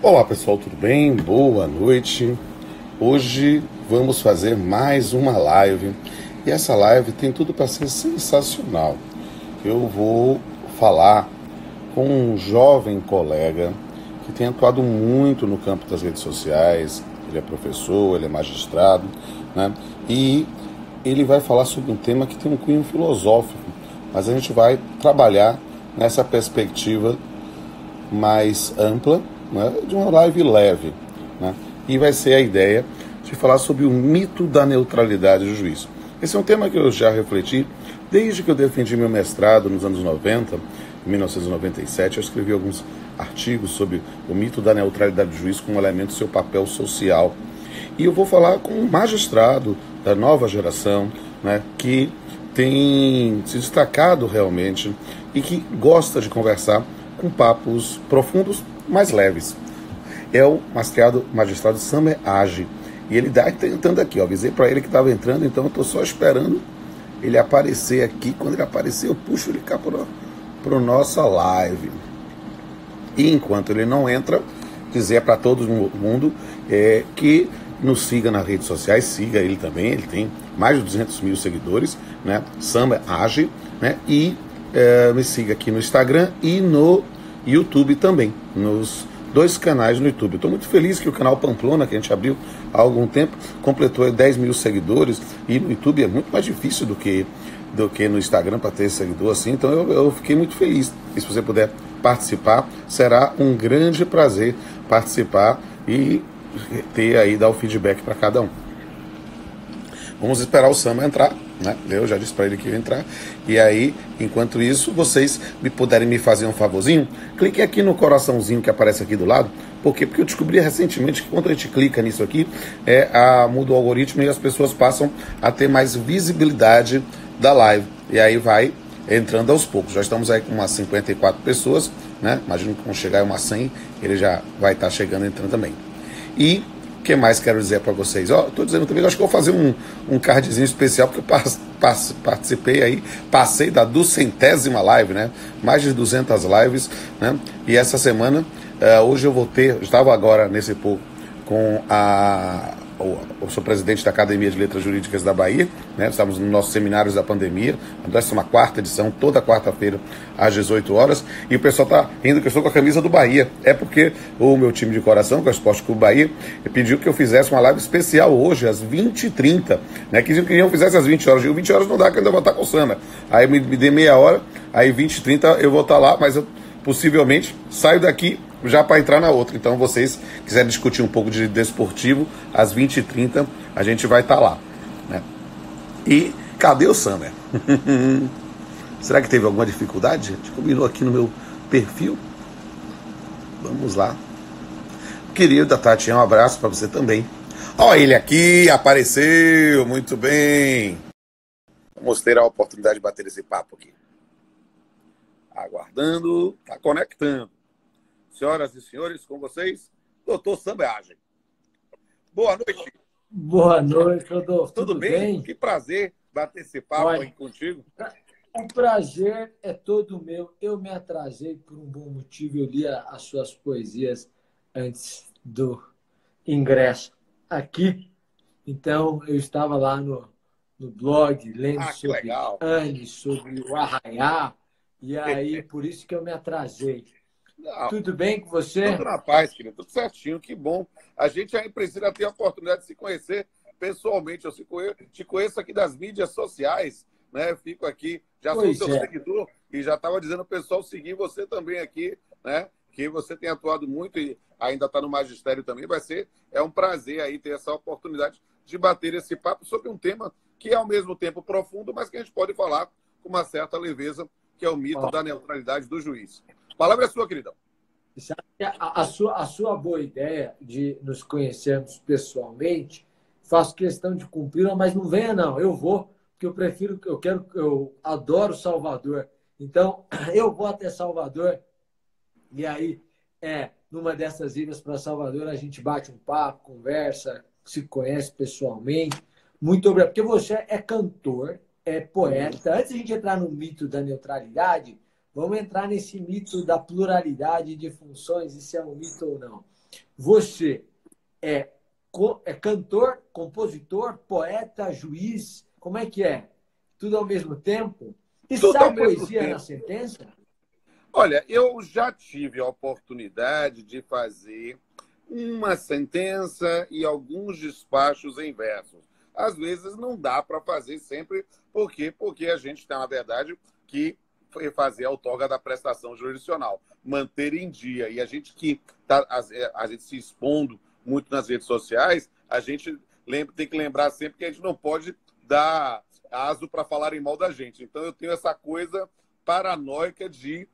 Olá pessoal, tudo bem? Boa noite. Hoje vamos fazer mais uma live e essa live tem tudo para ser sensacional. Eu vou falar com um jovem colega que tem atuado muito no campo das redes sociais. Ele é professor, ele é magistrado, né? E ele vai falar sobre um tema que tem um cunho filosófico, mas a gente vai trabalhar nessa perspectiva mais ampla, né, de uma live leve, né, e vai ser a ideia de falar sobre o mito da neutralidade do juiz. Esse é um tema que eu já refleti desde que eu defendi meu mestrado nos anos 90, em 1997. Eu escrevi alguns artigos sobre o mito da neutralidade do juiz como elemento do seu papel social. E eu vou falar com um magistrado da nova geração, né, que tem se destacado realmente e que gosta de conversar com papos profundos, mais leves. É o magistrado Samer Hagi. E ele está entrando aqui, ó. Avisei para ele que estava entrando, então eu estou só esperando ele aparecer aqui. Quando ele aparecer, eu puxo ele cá para a nossa live. E enquanto ele não entra, dizer para todo mundo que nos siga nas redes sociais, siga ele também, ele tem mais de 200 mil seguidores, né? Samer Hagi, né? E me siga aqui no Instagram e no YouTube também, nos dois canais no YouTube. Estou muito feliz que o canal Pamplona, que a gente abriu há algum tempo, completou 10 mil seguidores, e no YouTube é muito mais difícil do que no Instagram para ter seguidor assim, então eu fiquei muito feliz. E se você puder participar, será um grande prazer participar e ter aí, dar o feedback para cada um. Vamos esperar o Samer entrar, né? Eu já disse para ele que ia entrar. E aí, enquanto isso, vocês puderem me fazer um favorzinho, clique aqui no coraçãozinho que aparece aqui do lado. Por quê? Porque eu descobri recentemente que quando a gente clica nisso aqui, muda o algoritmo e as pessoas passam a ter mais visibilidade da live. E aí vai entrando aos poucos. Já estamos aí com umas 54 pessoas, né? Imagino que quando chegar umas 100, ele já vai estar chegando, entrando também. E o que mais quero dizer para vocês? Estou dizendo também, acho que vou fazer um cardzinho especial, porque eu participei aí, passei da 200ª live, né? Mais de 200 lives, né? E essa semana, hoje eu estava agora nesse pouco com eu sou presidente da Academia de Letras Jurídicas da Bahia, né? Estamos nos nossos seminários da pandemia, a 14ª edição, toda quarta-feira, às 18 horas, e o pessoal está rindo que eu estou com a camisa do Bahia. É porque o meu time de coração, que é o Esporte Clube Bahia, pediu que eu fizesse uma live especial hoje, às 20h30, né? Que eu fizesse às 20 horas, e 20 horas não dá, que eu ainda vou estar com o Samer. Aí me dê meia hora, aí 20h30 eu vou estar lá, mas eu possivelmente saio daqui já para entrar na outra. Então, vocês quiserem discutir um pouco de desportivo, às 20h30 a gente vai estar lá, né? E cadê o Samer? Será que teve alguma dificuldade? A gente combinou aqui no meu perfil. Vamos lá. Querida Tati, um abraço para você também. Ó, ele aqui apareceu, muito bem. Vamos ter a oportunidade de bater esse papo aqui. Aguardando, tá conectando. Senhoras e senhores, com vocês, doutor Samer Hagi. Boa noite. Boa noite, Rodolfo. Tudo bem? Que prazer bater esse papo aí contigo. O prazer é todo meu. Eu me atrasei por um bom motivo. Eu li as suas poesias antes do ingresso aqui. Então, eu estava lá no blog, lendo sobre Anne, sobre o Arraiá. E aí, por isso que eu me atrasei. Não, tudo bem com você? Tudo na paz, querido. Tudo certinho, que bom. A gente aí precisa ter a oportunidade de se conhecer pessoalmente. Eu te conheço aqui das mídias sociais, né? Eu fico aqui, já sou seu seguidor e já estava dizendo ao pessoal seguir você também aqui, né? Que você tem atuado muito e ainda está no magistério também. É um prazer aí ter essa oportunidade de bater esse papo sobre um tema que é ao mesmo tempo profundo, mas que a gente pode falar com uma certa leveza, que é o mito da neutralidade do juiz. A palavra é sua, queridão. A sua boa ideia de nos conhecermos pessoalmente, faço questão de cumpri-la, mas não venha não, eu vou, porque eu adoro Salvador. Então, eu vou até Salvador e aí, numa dessas idas para Salvador, a gente bate um papo, conversa, se conhece pessoalmente. Muito obrigado, porque você é cantor, é poeta. Antes de a gente entrar no mito da neutralidade, vamos entrar nesse mito da pluralidade de funções e se é um mito ou não. Você é, é cantor, compositor, poeta, juiz? Como é que é? Tudo ao mesmo tempo? E Tudo ao sai mesmo poesia tempo. na sentença? Olha, eu já tive a oportunidade de fazer uma sentença e alguns despachos em versos. Às vezes não dá para fazer sempre, por quê? Porque a gente tem, na verdade, que fazer a outorga da prestação jurisdicional, manter em dia. E a gente que tá, a gente se expondo muito nas redes sociais, a gente tem que lembrar sempre que a gente não pode dar aso para falarem mal da gente. Então eu tenho essa coisa paranoica de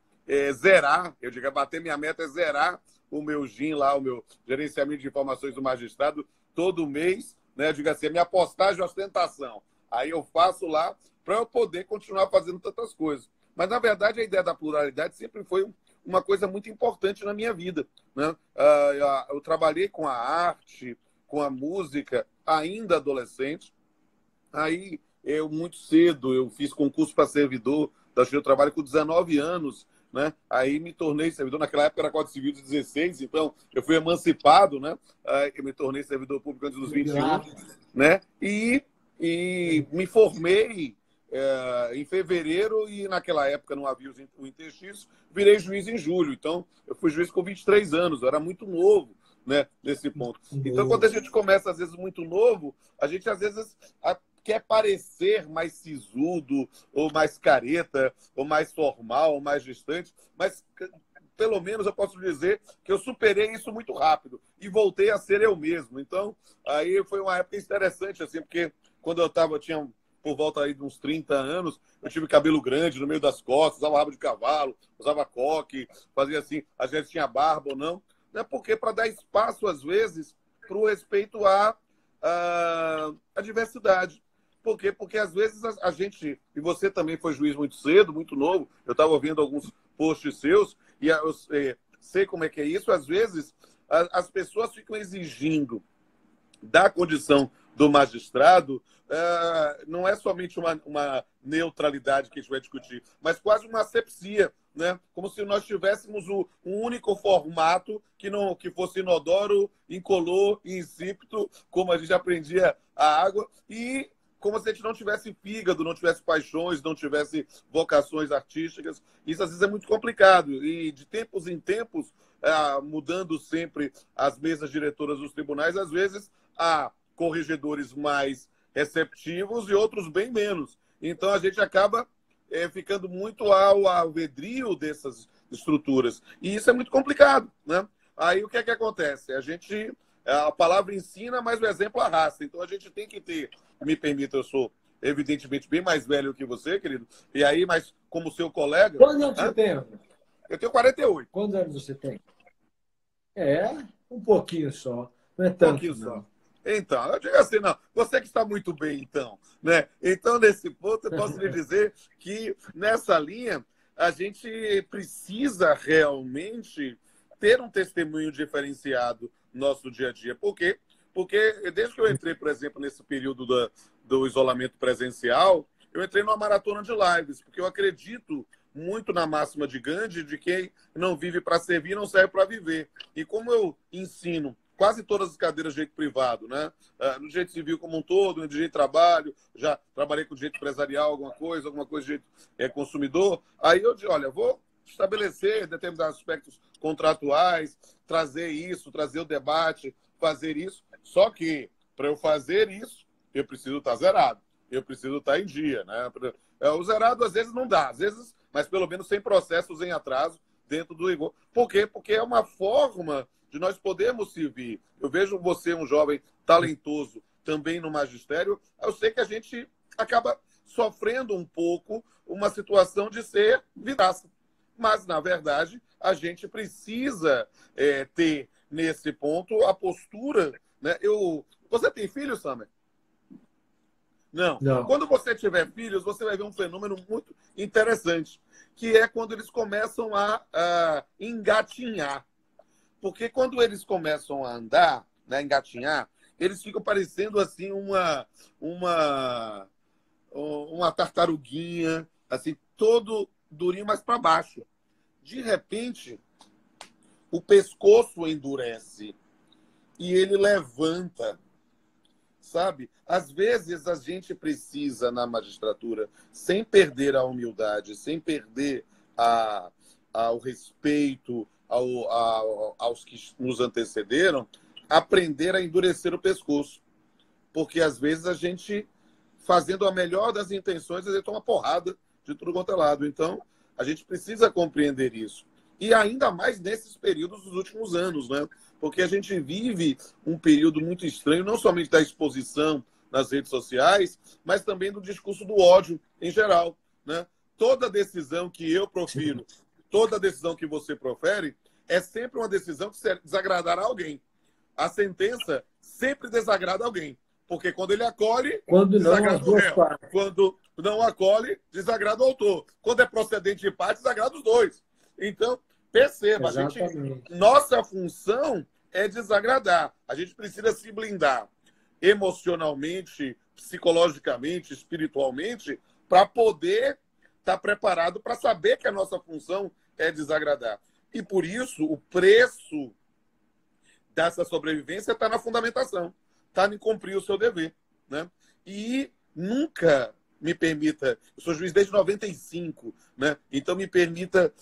zerar, eu digo, bater minha meta é zerar o meu GIM lá, o meu gerenciamento de informações do magistrado, todo mês, né? Eu digo assim, a minha postagem de ostentação. Aí eu faço lá para eu poder continuar fazendo tantas coisas. Mas, na verdade, a ideia da pluralidade sempre foi uma coisa muito importante na minha vida, né? Eu trabalhei com a arte, com a música, ainda adolescente. Aí, eu muito cedo, eu fiz concurso para servidor da Justiça do Trabalho com 19 anos, né? Aí me tornei servidor, naquela época era Código Civil de 16, então eu fui emancipado, né? Aí eu me tornei servidor público antes dos 21, né? E me formei em fevereiro e naquela época não havia o interstício, virei juiz em julho. Então, eu fui juiz com 23 anos, eu era muito novo, né, nesse ponto. Então, quando a gente começa, às vezes, muito novo, a gente, às vezes, quer parecer mais sisudo, ou mais careta, ou mais formal, ou mais distante, mas pelo menos eu posso dizer que eu superei isso muito rápido e voltei a ser eu mesmo. Então, aí foi uma época interessante, assim, porque quando eu tinha por volta aí de uns 30 anos, eu tive cabelo grande no meio das costas, usava rabo de cavalo, usava coque, fazia assim, às vezes tinha barba ou não, né? Porque para dar espaço, às vezes, para o respeito à diversidade. Por quê? Porque às vezes a gente, e você também foi juiz muito cedo, muito novo, eu estava ouvindo alguns posts seus, e eu sei como é que é isso, às vezes as pessoas ficam exigindo da condição do magistrado, não é somente uma neutralidade que a gente vai discutir, mas quase uma asepsia, né? Como se nós tivéssemos um único formato que fosse inodoro, incolor e insípido, como a gente aprendia a água, e como se a gente não tivesse fígado, não tivesse paixões, não tivesse vocações artísticas. Isso, às vezes, é muito complicado. E, de tempos em tempos, mudando sempre as mesas diretoras dos tribunais, às vezes, há corregedores mais receptivos e outros bem menos. Então, a gente acaba ficando muito ao alvedrio dessas estruturas. E isso é muito complicado, né? Aí, o que é que acontece? A palavra ensina, mas o exemplo arrasta. Então, a gente tem que ter, me permita, eu sou evidentemente bem mais velho que você, querido, e aí, mas como seu colega... Quantos anos você tem? Eu tenho 48. Quantos anos você tem? Um pouquinho só. Não é Um pouquinho tanto, só. não. Então, eu digo assim, não, você que está muito bem, então, né? Então, nesse ponto, eu posso lhe dizer que, nessa linha, a gente precisa realmente ter um testemunho diferenciado no nosso dia a dia. Por quê? Porque desde que eu entrei, por exemplo, nesse período do isolamento presencial, eu entrei numa maratona de lives, porque eu acredito muito na máxima de Gandhi, de quem não vive para servir, não serve para viver. E como eu ensino quase todas as cadeiras de direito privado, né? No direito civil como um todo, no direito de trabalho, já trabalhei com direito empresarial, alguma coisa de direito consumidor. Aí eu digo, olha, vou estabelecer determinados aspectos contratuais, trazer isso, trazer o debate, fazer isso. Só que, para eu fazer isso, eu preciso estar zerado, eu preciso estar em dia, né? O zerado, às vezes, não dá, às vezes, mas pelo menos sem processos em atraso dentro do rigor. Por quê? Porque é uma forma de nós podermos servir. Eu vejo você, um jovem talentoso, também no magistério, eu sei que a gente acaba sofrendo um pouco uma situação de ser vidraça. Mas, na verdade, a gente precisa ter, nesse ponto, a postura... Né? Você tem filho, Samer? Não. Não. Quando você tiver filhos, você vai ver um fenômeno muito interessante, que é quando eles começam a engatinhar. Porque quando eles começam a andar, né, engatinhar, eles ficam parecendo assim uma tartaruguinha, assim, todo durinho, mas para baixo. De repente, o pescoço endurece e ele levanta, sabe? Às vezes a gente precisa, na magistratura, sem perder a humildade, sem perder ao respeito aos que nos antecederam, aprender a endurecer o pescoço. Porque às vezes a gente, fazendo a melhor das intenções, a gente toma porrada de tudo quanto é lado. Então, a gente precisa compreender isso. E ainda mais nesses períodos dos últimos anos, né? Porque a gente vive um período muito estranho, não somente da exposição nas redes sociais, mas também do discurso do ódio em geral, né? Toda decisão que eu profiro, toda decisão que você profere, é sempre uma decisão que desagradará alguém. A sentença sempre desagrada alguém. Porque quando ele acolhe, Quando não, desagrada as o duas réu. partes. Quando não acolhe, desagrada o autor. Quando é procedente de parte, desagrada os dois. Então, perceba, nossa função é desagradar. A gente precisa se blindar emocionalmente, psicologicamente, espiritualmente, para poder estar preparado para saber que a nossa função é desagradar. E por isso, o preço dessa sobrevivência está na fundamentação, está em cumprir o seu dever, né? E nunca me permita, eu sou juiz desde 95, né? Então me permita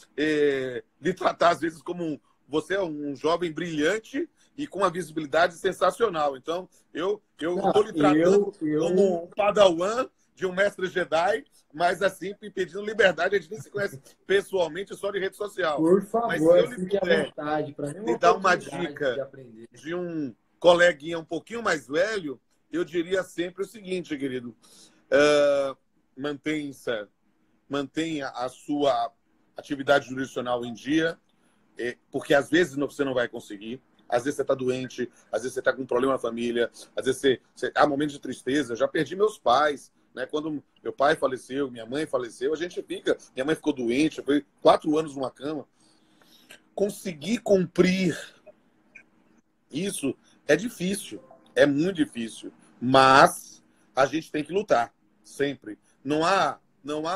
lhe tratar às vezes como você é um jovem brilhante e com uma visibilidade sensacional. Então eu estou lhe tratando como um padawan de um mestre Jedi, mas assim, me pedindo liberdade. A gente nem se conhece pessoalmente, só de rede social. Por favor, mas se eu lhe fique puder à vontade. Para mim, lhe dar uma dica de um coleguinha um pouquinho mais velho, eu diria sempre o seguinte, querido. Mantenha a sua atividade jurisdicional em dia, porque às vezes você não vai conseguir. Às vezes você está doente, às vezes você está com um problema na família, às vezes há momentos de tristeza. Eu já perdi meus pais, né? Quando meu pai faleceu, minha mãe faleceu, a gente fica... Minha mãe ficou doente, foi 4 anos numa cama. Conseguir cumprir isso é difícil, é muito difícil. Mas a gente tem que lutar, sempre. Não há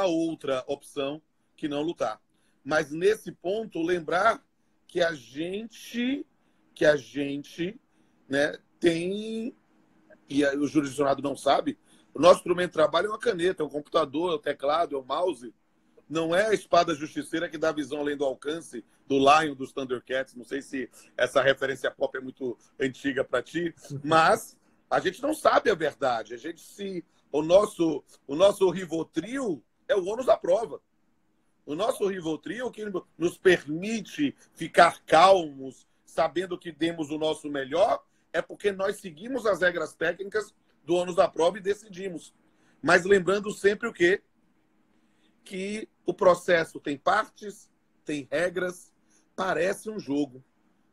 outra opção que não lutar. Mas nesse ponto, lembrar que a gente né, tem, e o jurisdicionado não sabe, o nosso instrumento de trabalho é uma caneta, é um computador, é o teclado, é o mouse. Não é a espada justiceira que dá visão além do alcance do Lion, dos Thundercats. Não sei se essa referência pop é muito antiga para ti, mas a gente não sabe a verdade. O nosso Rivotril é o ônus da prova. O nosso Rivotril que nos permite ficar calmos, sabendo que demos o nosso melhor, é porque nós seguimos as regras técnicas do ônus da prova e decidimos. Mas lembrando sempre o quê? Que o processo tem partes, tem regras, parece um jogo,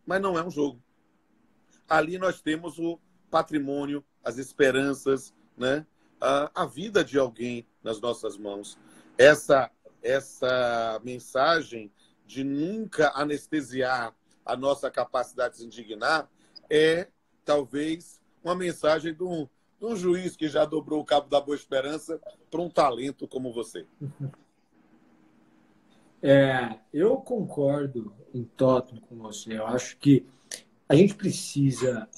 mas não é um jogo. Ali nós temos o patrimônio, as esperanças, né? A vida de alguém nas nossas mãos. Essa mensagem de nunca anestesiar a nossa capacidade de se indignar é, talvez, uma mensagem de um juiz que já dobrou o cabo da boa esperança para um talento como você. Eu concordo em tótem com você. Eu acho que a gente precisa,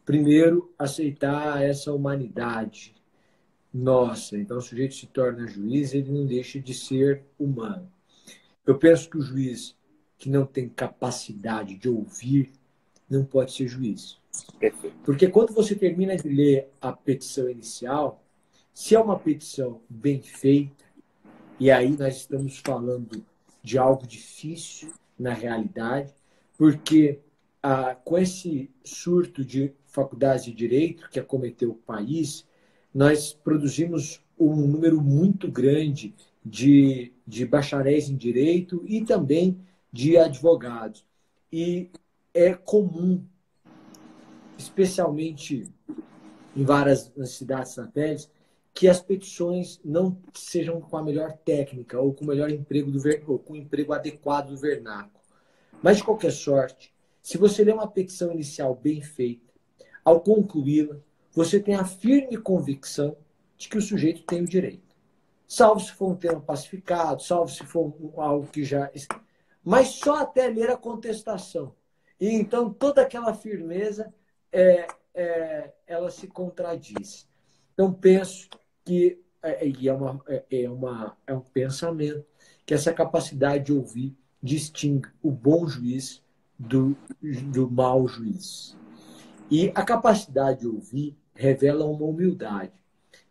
primeiro, aceitar essa humanidade nossa. Então, o sujeito se torna juiz, ele não deixa de ser humano. Eu penso que o juiz que não tem capacidade de ouvir não pode ser juiz. Porque quando você termina de ler a petição inicial, se é uma petição bem feita, e aí nós estamos falando de algo difícil na realidade, porque com esse surto de faculdades de direito que acometeu o país, nós produzimos um número muito grande de bacharéis em direito e também de advogados. E é comum, especialmente em várias cidades satélites, que as petições não sejam com a melhor técnica ou com o melhor emprego ou com o emprego adequado do vernáculo. Mas, de qualquer sorte, se você ler uma petição inicial bem feita, ao concluí-la, você tem a firme convicção de que o sujeito tem o direito. Salvo se for um tema pacificado, salvo se for algo que já... mas só até ler a contestação. E então toda aquela firmeza ela se contradiz. Então penso que é um pensamento que essa capacidade de ouvir distingue o bom juiz do mau juiz. E a capacidade de ouvir revela uma humildade.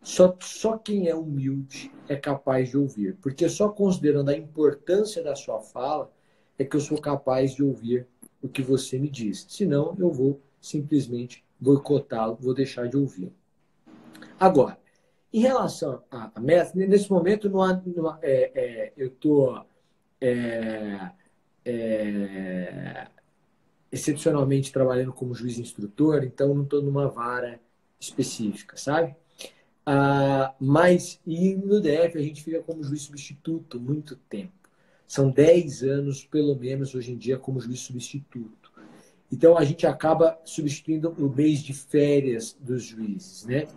Só quem é humilde é capaz de ouvir, porque só considerando a importância da sua fala é que eu sou capaz de ouvir o que você me diz. Senão, eu vou simplesmente boicotá-lo, vou deixar de ouvir. Agora, em relação a método, nesse momento eu estou excepcionalmente trabalhando como juiz instrutor, então não estou numa vara específica, sabe? Mas e no DF a gente fica como juiz substituto muito tempo. São 10 anos, pelo menos, hoje em dia, como juiz substituto. Então, a gente acaba substituindo o mês de férias dos juízes, né?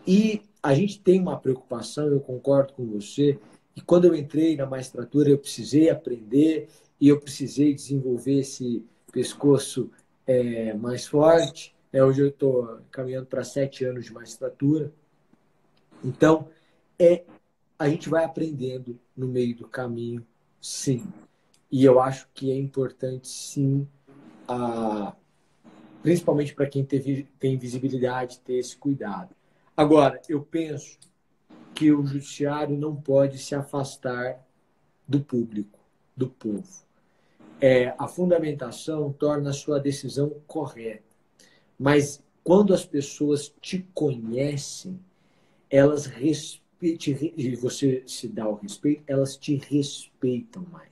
E a gente tem uma preocupação, eu concordo com você, e quando eu entrei na magistratura, eu precisei aprender e eu precisei desenvolver esse pescoço mais forte. Hoje eu estou caminhando para 7 anos de magistratura. Então, a gente vai aprendendo no meio do caminho, sim. E eu acho que é importante, sim, principalmente para quem tem visibilidade, ter esse cuidado. Agora, eu penso que o judiciário não pode se afastar do público, do povo. A fundamentação torna a sua decisão correta. Mas quando as pessoas te conhecem, elas e você se dá o respeito, elas te respeitam mais.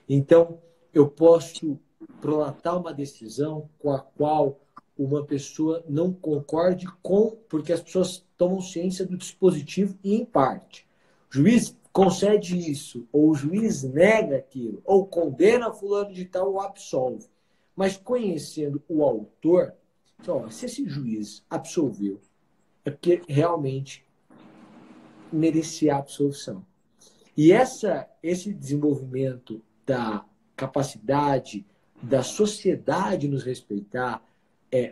Então, eu posso prolatar uma decisão com a qual uma pessoa não concorde porque as pessoas tomam ciência do dispositivo e em parte. O juiz concede isso, ou o juiz nega aquilo, ou condena fulano de tal ou absolve. Mas conhecendo o autor, se esse juiz absolveu, é porque realmente merecia a absolvição. E esse desenvolvimento da capacidade da sociedade nos respeitar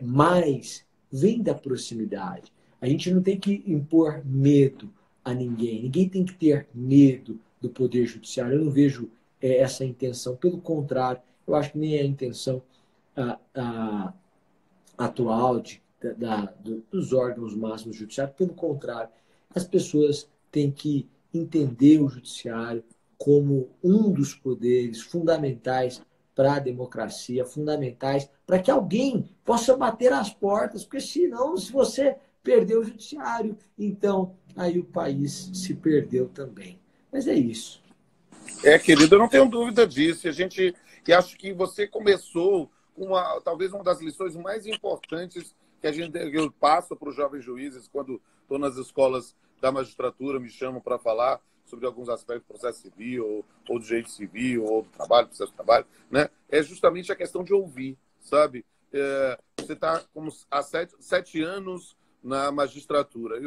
mais vem da proximidade. A gente não tem que impor medo a ninguém. Ninguém tem que ter medo do Poder Judiciário. Eu não vejo essa intenção. Pelo contrário, eu acho que nem é a intenção atual dos órgãos máximos do Judiciário. Pelo contrário, as pessoas têm que entender o Judiciário como um dos poderes fundamentais para a democracia, fundamentais para que alguém possa bater as portas, porque senão, se você perder o Judiciário, então aí o país se perdeu também. Mas é isso. Querido, eu não tenho dúvida disso. E acho que você começou com talvez uma das lições mais importantes que eu passo para os jovens juízes quando estou nas escolas da magistratura, me chamam para falar sobre alguns aspectos do processo civil, ou do direito civil, ou do trabalho, processo do trabalho, né? É justamente a questão de ouvir, sabe? Você está há 7 anos na magistratura.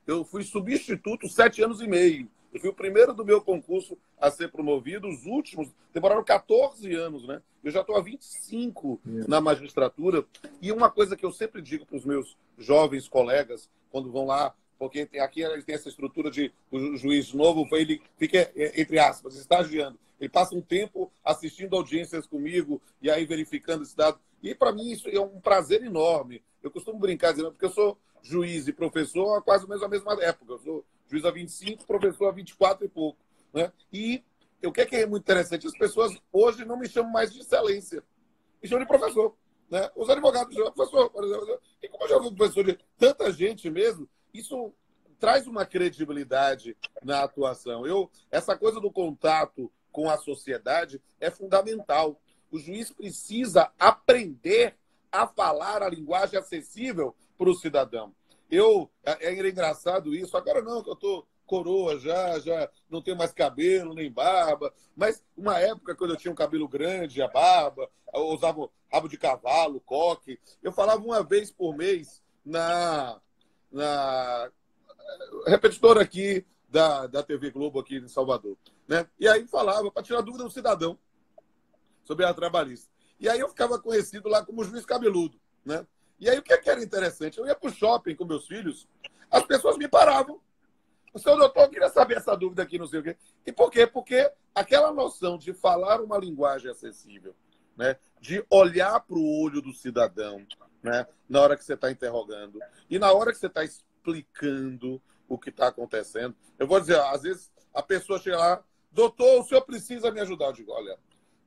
Eu fui substituto 7 anos e meio. Eu fui o primeiro do meu concurso a ser promovido, os últimos demoraram 14 anos, né? Eu já estou há 25 na magistratura. E uma coisa que eu sempre digo para os meus jovens colegas, quando vão lá, porque aqui eles têm essa estrutura de o juiz novo, ele fica, entre aspas, estagiando. Ele passa um tempo assistindo audiências comigo e aí verificando esse dado. E para mim isso é um prazer enorme. Eu costumo brincar dizendo, porque eu sou juiz e professor há quase ou menos a mesma época. Eu sou juiz há 25, professor há 24 e pouco. Né? E o que é muito interessante? As pessoas hoje não me chamam mais de excelência, me chamam de professor. Né? Os advogados me chamam de professor, por exemplo. E como eu já fui professor de tanta gente mesmo, isso traz uma credibilidade na atuação. Essa coisa do contato com a sociedade é fundamental. O juiz precisa aprender a falar a linguagem acessível para o cidadão. É engraçado isso. Agora não, que eu estou coroa já não tenho mais cabelo, nem barba. Mas uma época, quando eu tinha um cabelo grande, a barba, eu usava rabo de cavalo, coque. Eu falava uma vez por mês na repetidora aqui da TV Globo aqui em Salvador. Né? E aí falava para tirar dúvida do cidadão sobre a trabalhista. E aí eu ficava conhecido lá como juiz cabeludo. Né? E aí o que era interessante? Eu ia para o shopping com meus filhos, as pessoas me paravam. O senhor doutor, eu queria saber essa dúvida aqui, não sei o quê. E por quê? Porque aquela noção de falar uma linguagem acessível, né? De olhar para o olho do cidadão, né? Na hora que você está interrogando e na hora que você está explicando o que está acontecendo. Eu vou dizer, às vezes a pessoa chega lá, doutor, o senhor precisa me ajudar. Eu digo, olha,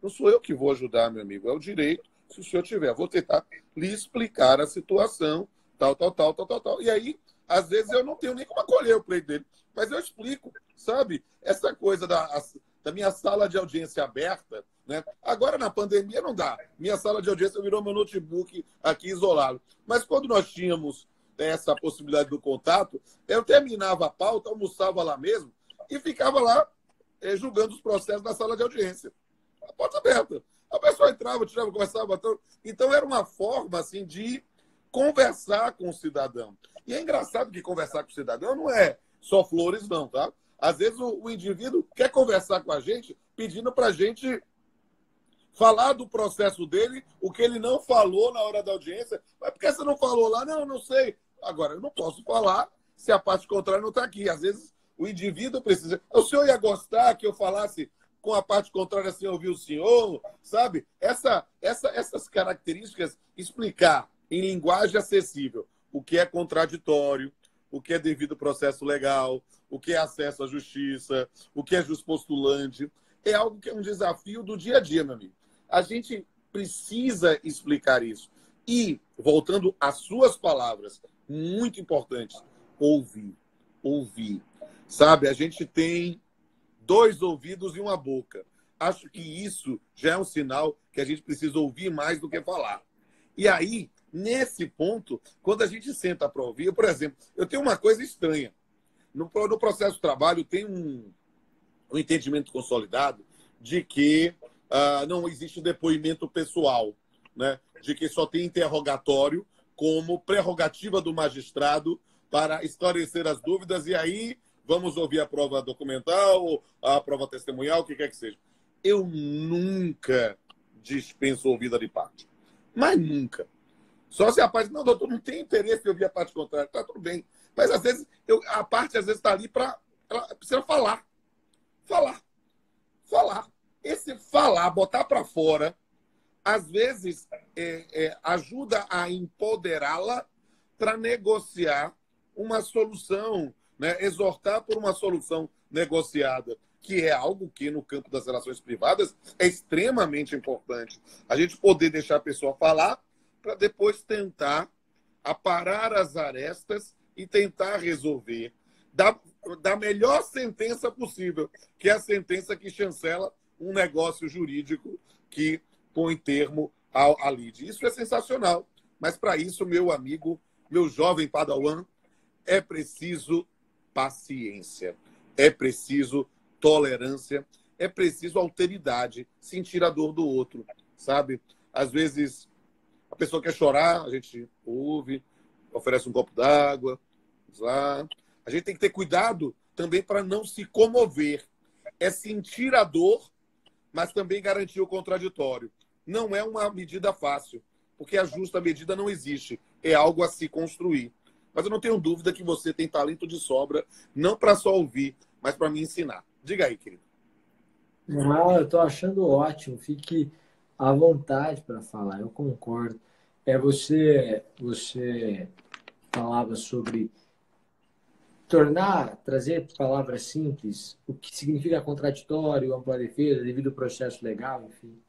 não sou eu que vou ajudar, meu amigo, é o direito, se o senhor tiver. Vou tentar lhe explicar a situação, tal. E aí, às vezes, eu não tenho nem como acolher o pleito dele, mas eu explico, sabe? Essa coisa da minha sala de audiência aberta, né? Agora, na pandemia, não dá. Minha sala de audiência virou meu notebook aqui isolado. Mas quando nós tínhamos essa possibilidade do contato, eu terminava a pauta, almoçava lá mesmo e ficava lá julgando os processos na sala de audiência. A porta aberta. A pessoa entrava, tirava, conversava. Então, era uma forma assim, de conversar com o cidadão. E é engraçado que conversar com o cidadão não é só flores, não, tá? Às vezes o indivíduo quer conversar com a gente pedindo para a gente falar do processo dele, o que ele não falou na hora da audiência. Mas por que você não falou lá? Não, não sei. Agora, eu não posso falar se a parte contrária não está aqui. Às vezes o indivíduo precisa... O senhor ia gostar que eu falasse com a parte contrária sem ouvir o senhor, sabe? Essas características, explicar em linguagem acessível o que é contraditório, o que é devido processo legal, o que é acesso à justiça, o que é juspostulante, é algo que é um desafio do dia a dia, meu amigo. A gente precisa explicar isso. E, voltando às suas palavras, muito importante, ouvir. Ouvir. Sabe, a gente tem 2 ouvidos e uma boca. Acho que isso já é um sinal que a gente precisa ouvir mais do que falar. E aí, nesse ponto, quando a gente senta para ouvir, por exemplo, eu tenho uma coisa estranha. No processo de trabalho, tem um entendimento consolidado de que não existe depoimento pessoal, né? De que só tem interrogatório como prerrogativa do magistrado para esclarecer as dúvidas e aí vamos ouvir a prova documental, a prova testemunhal, o que quer que seja. Eu nunca dispenso ouvida de parte. Mas nunca. Só se a parte... Não, doutor, não tem interesse em ouvir a parte contrária. Tá tudo bem. Mas, às vezes, a parte, às vezes, está ali para... Ela precisa falar. Falar. Esse falar, botar para fora, às vezes, ajuda a empoderá-la para negociar uma solução, né? Exortar por uma solução negociada, que é algo que, no campo das relações privadas, é extremamente importante. A gente poder deixar a pessoa falar para depois tentar aparar as arestas e tentar resolver da melhor sentença possível, que é a sentença que chancela um negócio jurídico que põe termo à lide. Isso é sensacional. Mas, para isso, meu amigo, meu jovem padawan, é preciso paciência, é preciso tolerância, é preciso alteridade, sentir a dor do outro, sabe? Às vezes, a pessoa quer chorar, a gente ouve, oferece um copo d'água, vamos lá. A gente tem que ter cuidado também para não se comover. É sentir a dor, mas também garantir o contraditório. Não é uma medida fácil, porque a justa medida não existe. É algo a se construir. Mas eu não tenho dúvida que você tem talento de sobra, não para só ouvir, mas para me ensinar. Diga aí, querido. Não, eu estou achando ótimo. Fique à vontade para falar. Eu concordo. Você falava sobre trazer palavras simples, o que significa contraditório, ampla defesa, devido ao processo legal, enfim.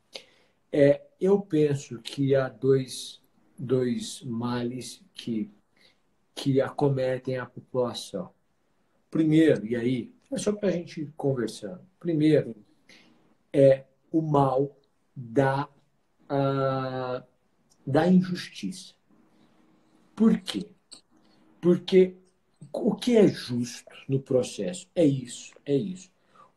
Eu penso que há dois males que acometem a população. Primeiro, e aí, é só para a gente conversando. Primeiro, é o mal da injustiça. Por quê? Porque o que é justo no processo é isso.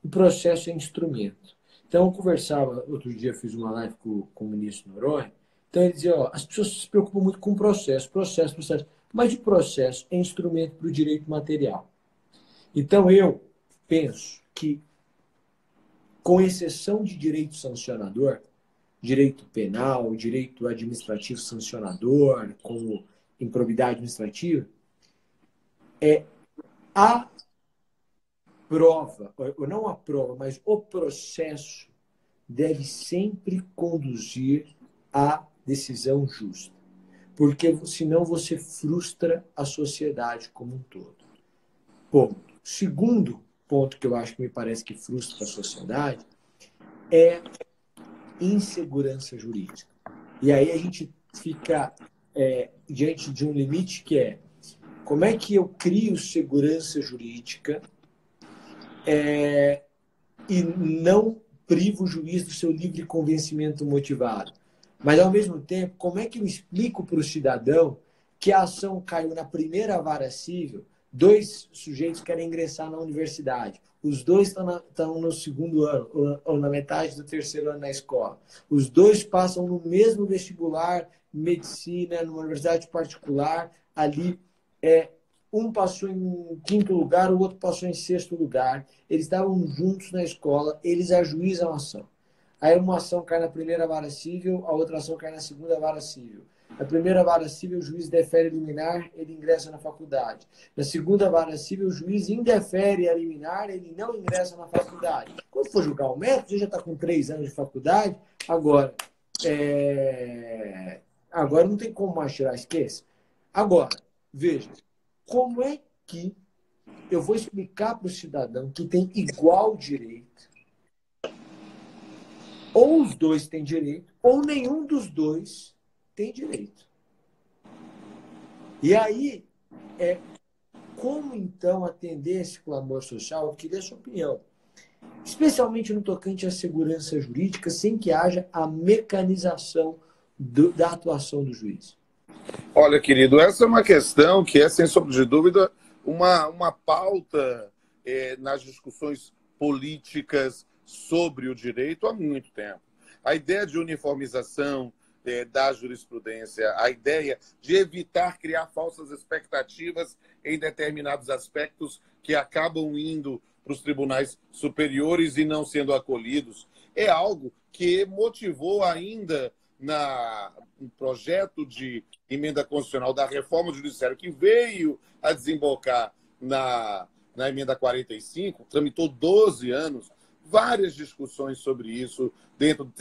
O processo é instrumento. Então, eu conversava, outro dia fiz uma live com o ministro Noronha, então ele dizia, as pessoas se preocupam muito com o processo, mas o processo é instrumento para o direito material. Então, eu penso que, com exceção de direito sancionador, direito penal, direito administrativo sancionador, como improbidade administrativa, a prova, ou não a prova, mas o processo deve sempre conduzir à decisão justa. Porque senão você frustra a sociedade como um todo. Ponto. Segundo ponto que eu acho que me parece que frustra a sociedade é insegurança jurídica. E aí a gente fica diante de um limite que é como é que eu crio segurança jurídica e não privo o juiz do seu livre convencimento motivado. Mas, ao mesmo tempo, como é que eu explico para o cidadão que a ação caiu na primeira vara civil, 2 sujeitos querem ingressar na universidade, os 2 estão no segundo ano, ou na metade do terceiro ano na escola, os 2 passam no mesmo vestibular, medicina, numa universidade particular, ali um passou em 5º lugar, o outro passou em 6º lugar, eles estavam juntos na escola, eles ajuizam a ação. Aí uma ação cai na primeira vara civil, a outra ação cai na segunda vara civil. Na primeira vara civil, o juiz defere liminar, ele ingressa na faculdade. Na segunda vara civil, o juiz indefere a liminar, ele não ingressa na faculdade. Quando for julgar o mérito, você já está com 3 anos de faculdade, agora não tem como mais tirar, esqueça. Agora, veja, como é que eu vou explicar para o cidadão que tem igual direito, ou os 2 têm direito, ou nenhum dos 2 tem direito. E aí, como então atender esse clamor social? Eu queria a sua opinião. Especialmente no tocante à segurança jurídica, sem que haja a mecanização da atuação do juiz. Olha, querido, essa é uma questão que é, sem sombra de dúvida, uma pauta nas discussões políticas sobre o direito há muito tempo. A ideia de uniformização da jurisprudência, a ideia de evitar criar falsas expectativas em determinados aspectos que acabam indo para os tribunais superiores e não sendo acolhidos, é algo que motivou ainda no projeto de emenda constitucional da reforma do judiciário, que veio a desembocar na emenda 45, tramitou 12 anos, várias discussões sobre isso, dentro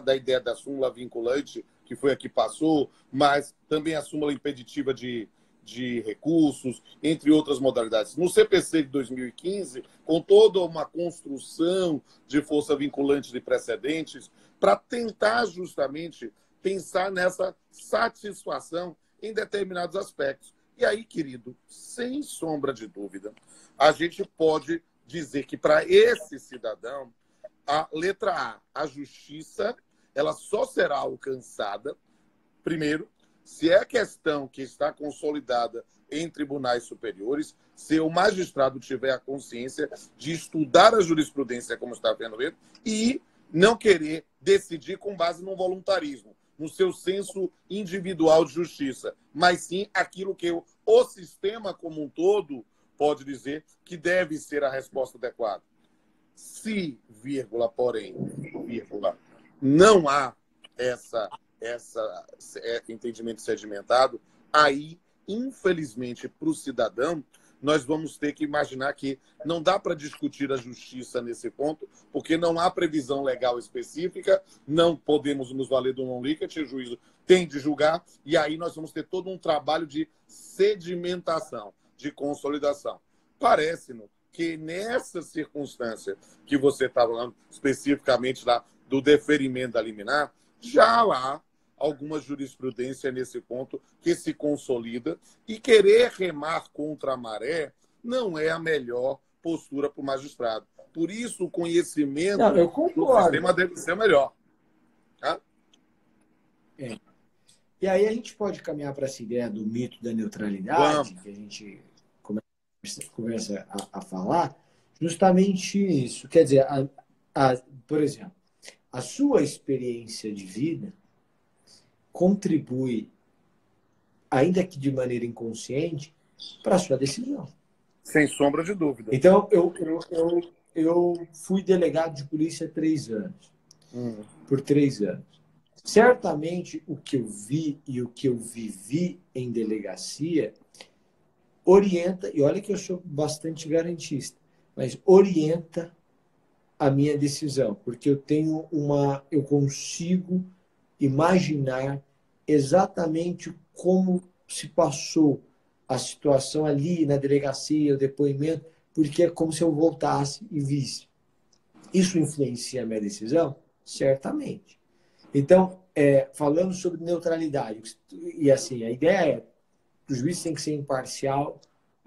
da ideia da súmula vinculante, que foi a que passou, mas também a súmula impeditiva de recursos, entre outras modalidades. No CPC de 2015, com toda uma construção de força vinculante de precedentes, para tentar justamente pensar nessa satisfação em determinados aspectos. E aí, querido, sem sombra de dúvida, a gente pode dizer que para esse cidadão, a letra a justiça, ela só será alcançada, primeiro, se é questão que está consolidada em tribunais superiores, se o magistrado tiver a consciência de estudar a jurisprudência, como está vendo ele, e não querer decidir com base no voluntarismo, no seu senso individual de justiça, mas sim aquilo que o sistema como um todo pode dizer que deve ser a resposta adequada. Se, vírgula, porém, vírgula, não há esse entendimento sedimentado, aí, infelizmente, para o cidadão, nós vamos ter que imaginar que não dá para discutir a justiça nesse ponto, porque não há previsão legal específica, não podemos nos valer do non-liquid, o juízo tem de julgar, e aí nós vamos ter todo um trabalho de sedimentação, de consolidação. Parece-nos que nessa circunstância que você está falando, especificamente do deferimento da liminar, já há alguma jurisprudência nesse ponto que se consolida, e querer remar contra a maré não é a melhor postura para o magistrado. Por isso, o conhecimento do sistema deve ser melhor. Tá? E aí a gente pode caminhar para essa ideia do mito da neutralidade, que a gente começa a falar, justamente isso. Quer dizer, por exemplo, a sua experiência de vida contribui, ainda que de maneira inconsciente, para a sua decisão. Sem sombra de dúvida. Então, eu fui delegado de polícia há 3 anos. Por 3 anos. Certamente, o que eu vi e o que eu vivi em delegacia orienta, e olha que eu sou bastante garantista, mas orienta a minha decisão, porque eu consigo imaginar exatamente como se passou a situação ali na delegacia, o depoimento, porque é como se eu voltasse e visse. Isso influencia a minha decisão? Certamente. Então, falando sobre neutralidade, e assim, a ideia é que o juiz tem que ser imparcial,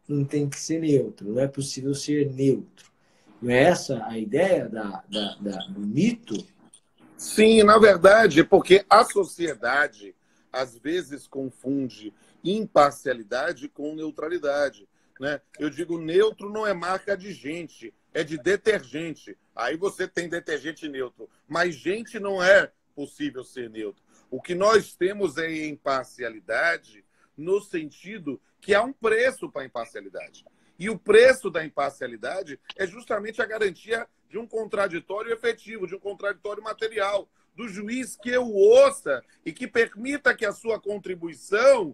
não tem que ser neutro, não é possível ser neutro. Não é essa a ideia do mito? Sim, na verdade, porque a sociedade às vezes confunde imparcialidade com neutralidade, né? Eu digo neutro não é marca de gente, é de detergente. Aí você tem detergente neutro, mas gente não é possível ser neutro. O que nós temos é imparcialidade no sentido que há um preço para a imparcialidade. E o preço da imparcialidade é justamente a garantia de um contraditório efetivo, de um contraditório material, do juiz que eu ouça e que permita que a sua contribuição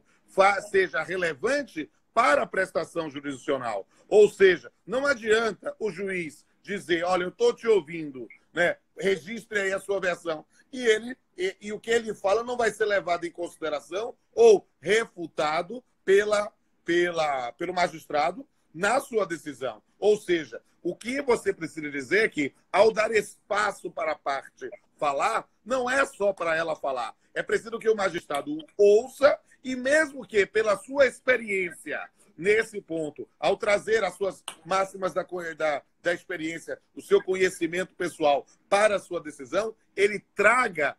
seja relevante para a prestação jurisdicional. Ou seja, não adianta o juiz dizer, olha, eu estou te ouvindo, né? Registre aí a sua versão. E o que ele fala não vai ser levado em consideração ou refutado pelo magistrado na sua decisão. Ou seja, o que você precisa dizer é que, ao dar espaço para a parte falar, não é só para ela falar. É preciso que o magistrado ouça e, mesmo que pela sua experiência nesse ponto, ao trazer as suas máximas da experiência, o seu conhecimento pessoal para a sua decisão, ele traga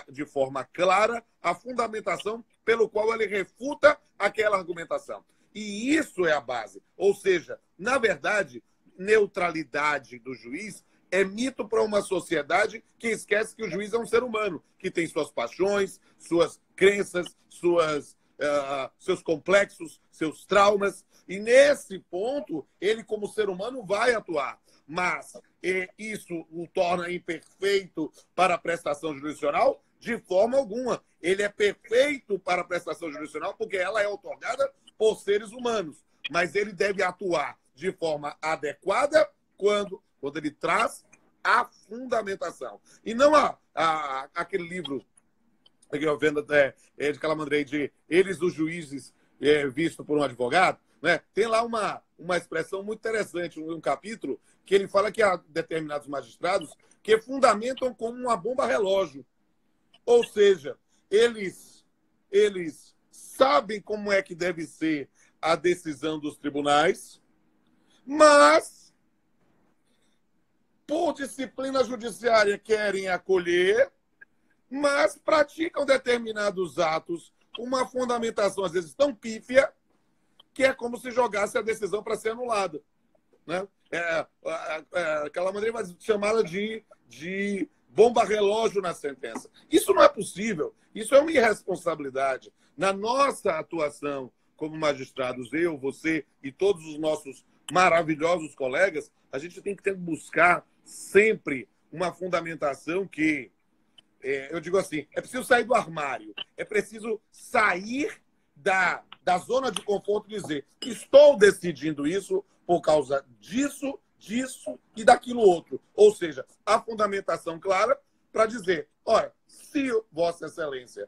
de forma clara a fundamentação pelo qual ele refuta aquela argumentação. E isso é a base. Ou seja, na verdade, neutralidade do juiz é mito para uma sociedade que esquece que o juiz é um ser humano, que tem suas paixões, suas crenças, seus complexos, seus traumas. E nesse ponto, ele, como ser humano, vai atuar. Mas isso o torna imperfeito para a prestação jurisdicional? De forma alguma. Ele é perfeito para a prestação jurisdicional porque ela é otorgada por seres humanos. Mas ele deve atuar de forma adequada quando ele traz a fundamentação. E não aquele livro que eu vendo de Calamandrei, de Eles, os Juízes, visto por um advogado, né? Tem lá uma expressão muito interessante, um capítulo, que ele fala que há determinados magistrados que fundamentam como uma bomba relógio. Ou seja, eles sabem como é que deve ser a decisão dos tribunais, mas, por disciplina judiciária, querem acolher, mas praticam determinados atos com uma fundamentação, às vezes, tão pífia, que é como se jogasse a decisão para ser anulada. Né? Aquela maneira vai chamá-la de bomba relógio na sentença. Isso não é possível. Isso é uma irresponsabilidade. Na nossa atuação como magistrados, eu, você e todos os nossos maravilhosos colegas, a gente tem que buscar sempre uma fundamentação que, eu digo assim, é preciso sair do armário, é preciso sair da zona de conforto e dizer, estou decidindo isso por causa disso e daquilo outro. Ou seja, a fundamentação clara para dizer, olha, se Vossa Excelência,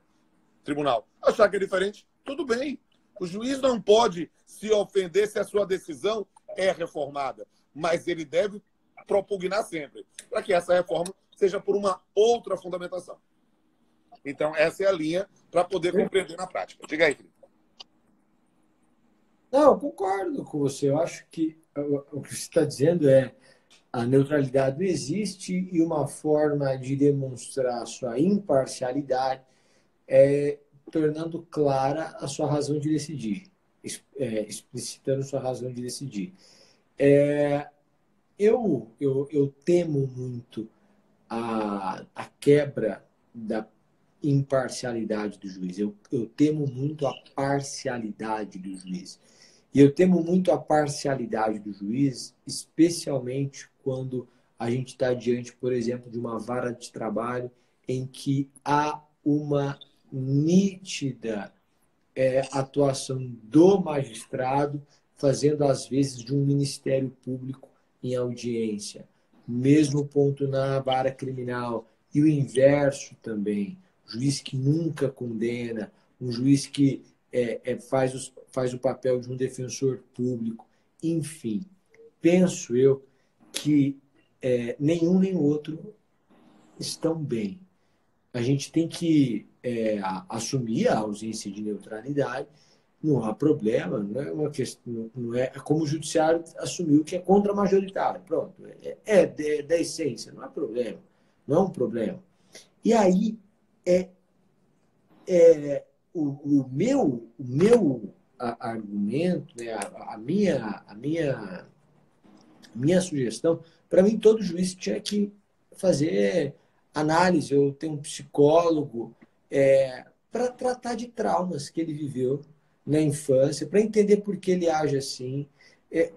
tribunal, achar que é diferente, tudo bem. O juiz não pode se ofender se a sua decisão é reformada, mas ele deve propugnar sempre, para que essa reforma seja por uma outra fundamentação. Então, essa é a linha para poder compreender na prática. Diga aí, Felipe. Não, eu concordo com você. Eu acho que o que você está dizendo é a neutralidade não existe e uma forma de demonstrar sua imparcialidade é tornando clara a sua razão de decidir, explicitando sua razão de decidir. Eu temo muito a quebra da imparcialidade do juiz. Eu temo muito a parcialidade do juiz. E eu temo muito a parcialidade do juiz, especialmente quando a gente está diante, por exemplo, de uma vara de trabalho em que há uma nítida atuação do magistrado, fazendo às vezes de um ministério público em audiência. Mesmo ponto na vara criminal. E o inverso também. O juiz que nunca condena, um juiz que faz o papel de um defensor público. Enfim, penso eu que nenhum nem outro estão bem. A gente tem que assumir a ausência de neutralidade, não há problema, não é uma questão, não é como o judiciário assumiu que é contra-majoritário, pronto, da essência, não há problema, não é um problema. E aí o meu argumento, né, a minha sugestão, para mim todo juiz tinha que fazer análise, eu tenho um psicólogo para tratar de traumas que ele viveu na infância, para entender por que ele age assim,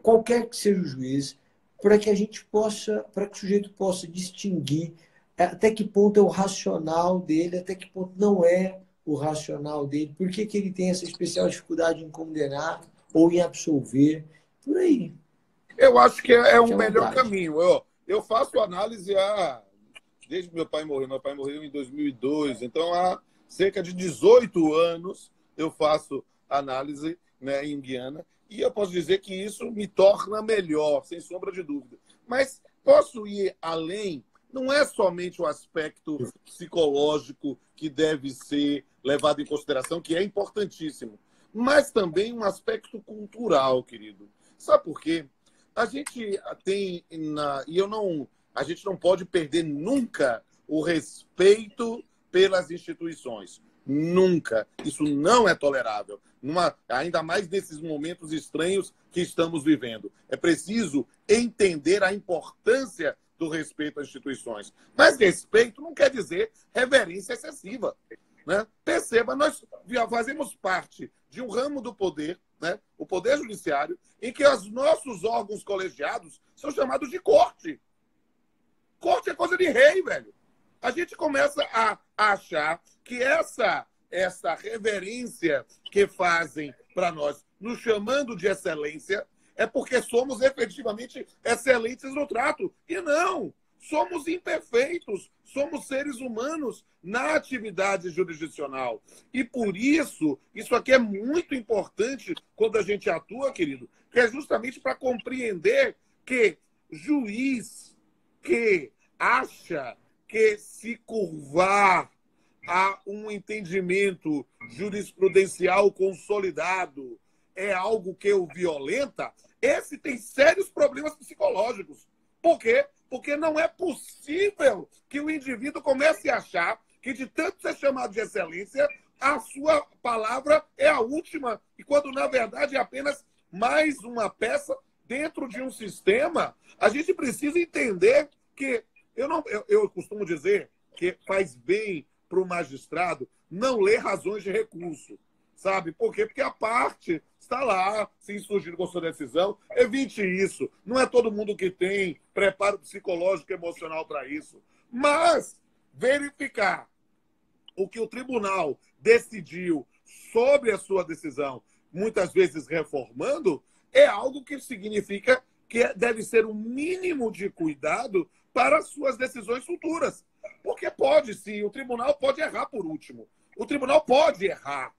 qualquer que seja o juiz, para que a gente possa, para que o sujeito possa distinguir até que ponto é o racional dele, até que ponto não é o racional dele, por que ele tem essa especial dificuldade em condenar ou em absolver, por aí. Eu acho que é um Fique à melhor vontade. caminho. Eu faço análise desde que meu pai morreu. Meu pai morreu em 2002, então há cerca de 18 anos eu faço análise, né, em Guiana, e eu posso dizer que isso me torna melhor, sem sombra de dúvida. Mas posso ir além, não é somente o aspecto psicológico que deve ser levado em consideração, que é importantíssimo, mas também um aspecto cultural, querido. Sabe por quê? A gente tem, a gente não pode perder nunca o respeito pelas instituições. Nunca. Isso não é tolerável. Ainda mais nesses momentos estranhos que estamos vivendo. É preciso entender a importância do respeito às instituições. Mas respeito não quer dizer reverência excessiva, né? Perceba, nós fazemos parte de um ramo do poder, né? O poder judiciário, em que os nossos órgãos colegiados são chamados de corte. Corte é coisa de rei, velho. A gente começa a achar que essa reverência que fazem para nós, nos chamando de excelência, é porque somos efetivamente excelentes no trato. E não! Somos imperfeitos, somos seres humanos na atividade jurisdicional. E por isso, isso aqui é muito importante quando a gente atua, querido, que é justamente para compreender que juiz que acha que se curvar a um entendimento jurisprudencial consolidado é algo que o violenta, esse tem sérios problemas psicológicos. Por quê? Porque não é possível que o indivíduo comece a achar que, de tanto ser chamado de excelência, a sua palavra é a última, e quando, na verdade, é apenas mais uma peça dentro de um sistema. A gente precisa entender que eu costumo dizer que faz bem para o magistrado não ler razões de recurso. Sabe por quê? Porque a parte está lá, se insurgir com sua decisão. Evite isso. Não é todo mundo que tem preparo psicológico e emocional para isso. Mas verificar o que o tribunal decidiu sobre a sua decisão, muitas vezes reformando, é algo que significa que deve ser um mínimo de cuidado para as suas decisões futuras. Porque pode, sim, o tribunal pode errar por último. O tribunal pode errar.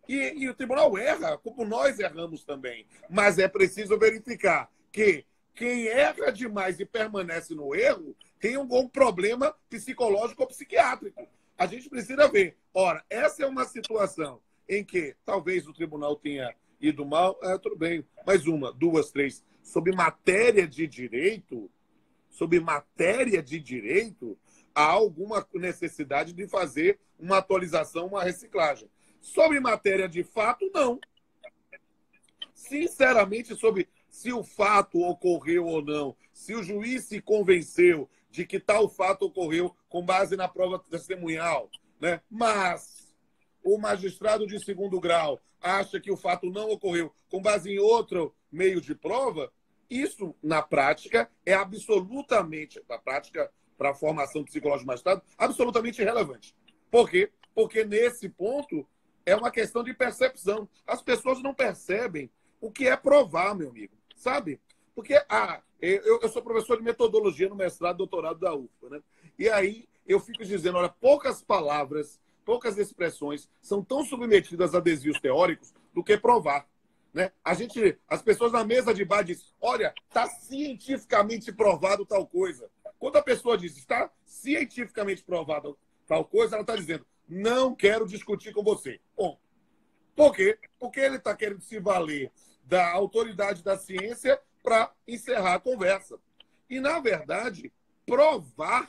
E o tribunal erra, como nós erramos também. Mas é preciso verificar que quem erra demais e permanece no erro tem um problema psicológico ou psiquiátrico. A gente precisa ver. Ora, essa é uma situação em que talvez o tribunal tenha ido mal, tudo bem. Mais uma, duas, três. Sobre matéria de direito, há alguma necessidade de fazer uma atualização, uma reciclagem. Sobre matéria de fato, não. Sinceramente, sobre se o fato ocorreu ou não, se o juiz se convenceu de que tal fato ocorreu com base na prova testemunhal, né? Mas o magistrado de segundo grau acha que o fato não ocorreu com base em outro meio de prova, isso, na prática, é absolutamente, na prática, para a formação psicológica do magistrado, absolutamente irrelevante. Por quê? Porque, nesse ponto, é uma questão de percepção. As pessoas não percebem o que é provar, meu amigo, sabe? Porque eu sou professor de metodologia no mestrado e doutorado da UFBA, né? E aí eu fico dizendo, olha, poucas palavras, poucas expressões são tão submetidas a desvios teóricos do que provar. Né? As pessoas na mesa de bar dizem, olha, está cientificamente provado tal coisa. Quando a pessoa diz, está cientificamente provado tal coisa, ela está dizendo, não quero discutir com você. Bom, por quê? Porque ele está querendo se valer da autoridade da ciência para encerrar a conversa. E, na verdade, provar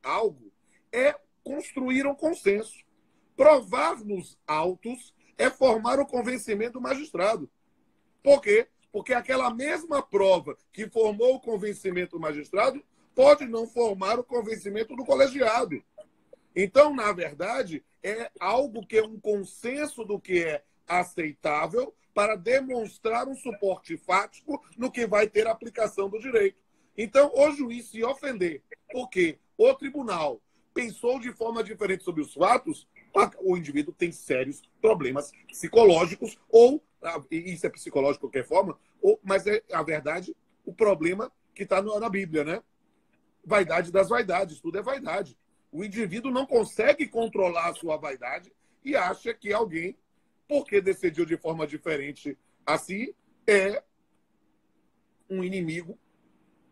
algo é construir um consenso. Provar nos autos é formar o convencimento do magistrado. Por quê? Porque aquela mesma prova que formou o convencimento do magistrado pode não formar o convencimento do colegiado. Então, na verdade, é algo que é um consenso do que é aceitável para demonstrar um suporte fático no que vai ter aplicação do direito. Então, o juiz se ofender porque o tribunal pensou de forma diferente sobre os fatos, o indivíduo tem sérios problemas psicológicos, ou, isso é psicológico de qualquer forma, mas é a verdade, o problema que está na Bíblia, né? Vaidade das vaidades, tudo é vaidade. O indivíduo não consegue controlar a sua vaidade e acha que alguém, porque decidiu de forma diferente assim, é um inimigo,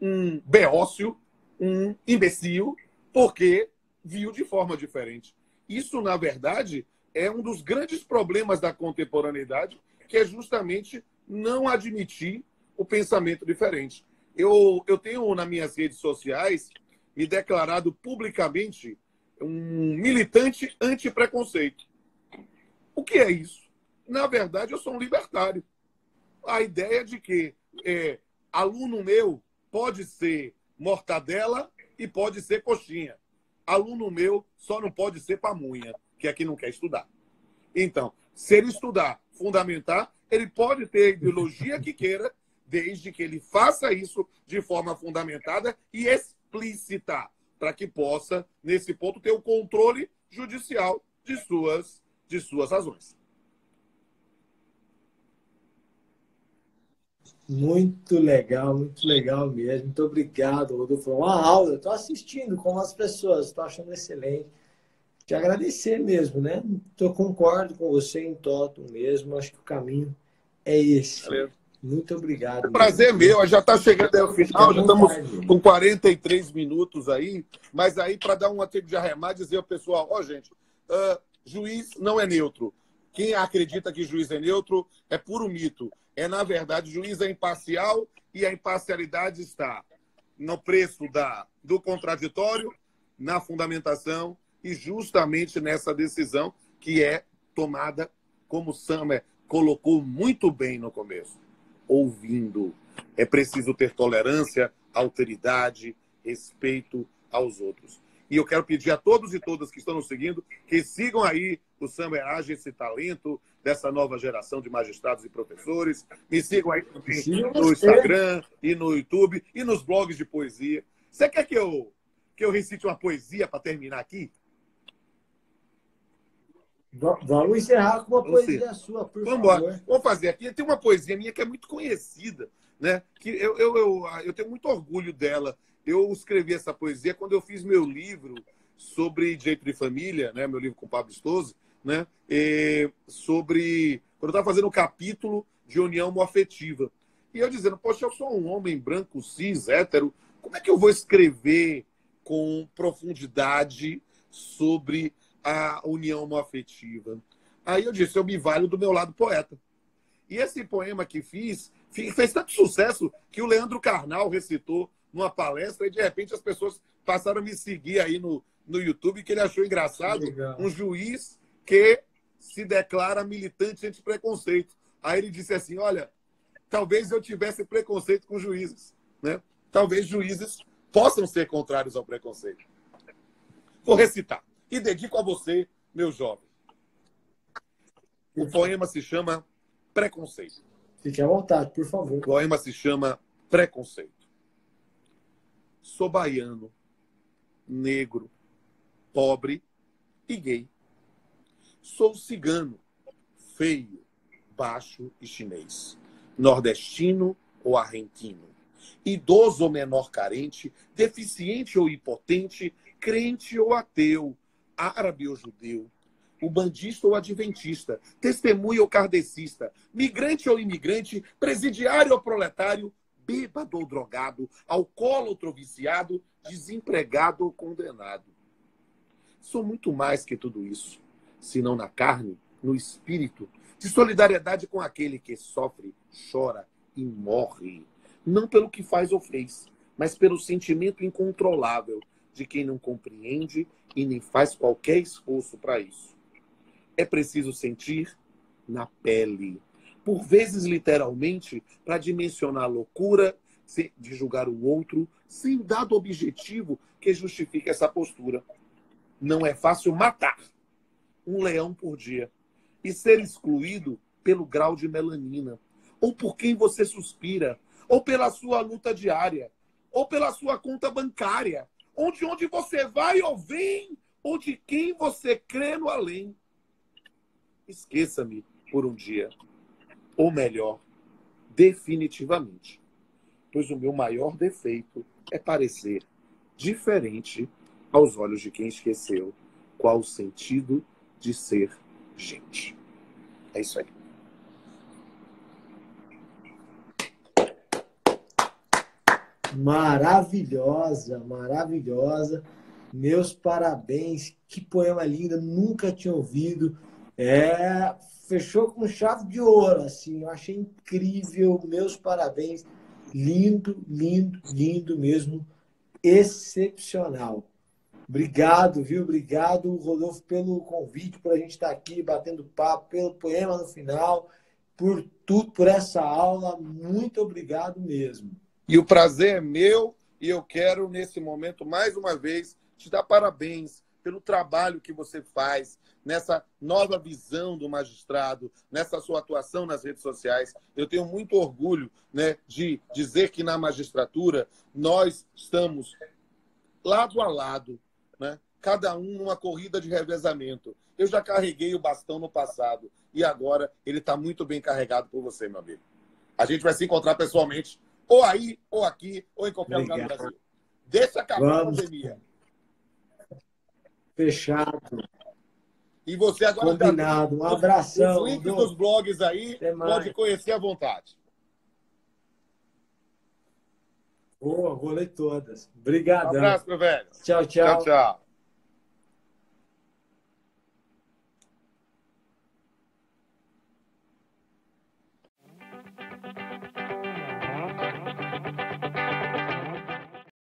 um beócio, um imbecil, porque viu de forma diferente. Isso, na verdade, é um dos grandes problemas da contemporaneidade, que é justamente não admitir o pensamento diferente. Eu tenho, nas minhas redes sociais, me declarado publicamente um militante anti-preconceito. O que é isso? Na verdade, eu sou um libertário. A ideia de que aluno meu pode ser mortadela e pode ser coxinha. Aluno meu só não pode ser pamunha, que é quem não quer estudar. Então, se ele estudar, fundamentar, ele pode ter a ideologia que queira, desde que ele faça isso de forma fundamentada e explícita, para que possa, nesse ponto, ter o controle judicial de suas razões. Muito legal mesmo. Muito obrigado, Rodolfo. Foi uma aula. Estou assistindo com as pessoas, estou achando excelente. Te agradecer mesmo, né? Concordo com você em toto mesmo. Acho que o caminho é esse. Valeu. Muito obrigado. É prazer meu. Já está chegando ao final, já estamos com 43 minutos aí. Mas aí, para dar um tempo de arremate, dizer ao pessoal, gente, juiz não é neutro. Quem acredita que juiz é neutro é puro mito. Na verdade, o juiz é imparcial e a imparcialidade está no preço do contraditório, na fundamentação e justamente nessa decisão que é tomada, como o Samer colocou muito bem no começo, ouvindo. É preciso ter tolerância, alteridade, respeito aos outros. E eu quero pedir a todos e todas que estão nos seguindo que sigam aí o Samer Age, esse talento dessa nova geração de magistrados e professores. Me sigam aí também no Instagram e no YouTube e nos blogs de poesia. Você quer que eu recite uma poesia para terminar aqui? Vamos encerrar com uma poesia sua, por favor. Vamos fazer aqui. Tem uma poesia minha que é muito conhecida, né? Que eu tenho muito orgulho dela. Eu escrevi essa poesia quando eu fiz meu livro sobre direito de família, né? Meu livro com o Pablo Stose, né? Quando eu estava fazendo o capítulo de união homoafetiva. E eu dizendo, poxa, eu sou um homem branco, cis, hétero, como é que eu vou escrever com profundidade sobre a união homoafetiva? Aí eu disse, eu me valho do meu lado poeta. E esse poema que fez tanto sucesso que o Leandro Carnal recitou numa palestra e, de repente, as pessoas passaram a me seguir aí no YouTube, que ele achou engraçado. Legal. Um juiz que se declara militante anti-preconceito. Aí ele disse assim, olha, talvez eu tivesse preconceito com juízes, né? Talvez juízes possam ser contrários ao preconceito. Vou recitar. E dedico a você, meu jovem. O poema se chama Preconceito. Fique à vontade, por O favor. poema se chama Preconceito. Sou baiano, negro, pobre e gay. Sou cigano, feio, baixo e chinês. Nordestino ou argentino. Idoso ou menor carente, deficiente ou impotente, crente ou ateu, árabe ou judeu, ubandista ou adventista, testemunha ou kardecista, migrante ou imigrante, presidiário ou proletário, bêbado ou drogado, alcoólatra ou viciado, desempregado ou condenado. Sou muito mais que tudo isso, senão na carne, no espírito, de solidariedade com aquele que sofre, chora e morre, não pelo que faz ou fez, mas pelo sentimento incontrolável de quem não compreende e nem faz qualquer esforço para isso. É preciso sentir na pele, por vezes literalmente, para dimensionar a loucura de julgar o outro sem dado objetivo que justifique essa postura. Não é fácil matar um leão por dia e ser excluído pelo grau de melanina, ou por quem você suspira, ou pela sua luta diária, ou pela sua conta bancária, ou de onde você vai ou vem, ou de quem você crê no além. Esqueça-me por um dia, ou melhor, definitivamente, pois o meu maior defeito é parecer diferente aos olhos de quem esqueceu qual o sentido de ser gente. É isso aí. Maravilhosa, maravilhosa. Meus parabéns. Que poema lindo, nunca tinha ouvido. Fechou com chave de ouro, assim. Eu achei incrível. Meus parabéns. Lindo, lindo, lindo mesmo. Excepcional. Obrigado, viu? Obrigado, Rodolfo, pelo convite, por a gente estar aqui batendo papo, pelo poema no final, por tudo, por essa aula. Muito obrigado mesmo. E o prazer é meu e eu quero, nesse momento, mais uma vez, te dar parabéns pelo trabalho que você faz nessa nova visão do magistrado, nessa sua atuação nas redes sociais. Eu tenho muito orgulho, né, de dizer que na magistratura nós estamos lado a lado, né, cada um numa corrida de revezamento. Eu já carreguei o bastão no passado e agora ele está muito bem carregado por você, meu amigo. A gente vai se encontrar pessoalmente, ou aí, ou aqui, ou em qualquer lugar do Brasil. Deixa acabar a pandemia. Fechado. E você agora combinado. Um abração. Os links dos blogs aí, pode conhecer à vontade. Boa, vou ler todas. Obrigadão. Um abraço, meu velho. Tchau, tchau. Tchau, tchau.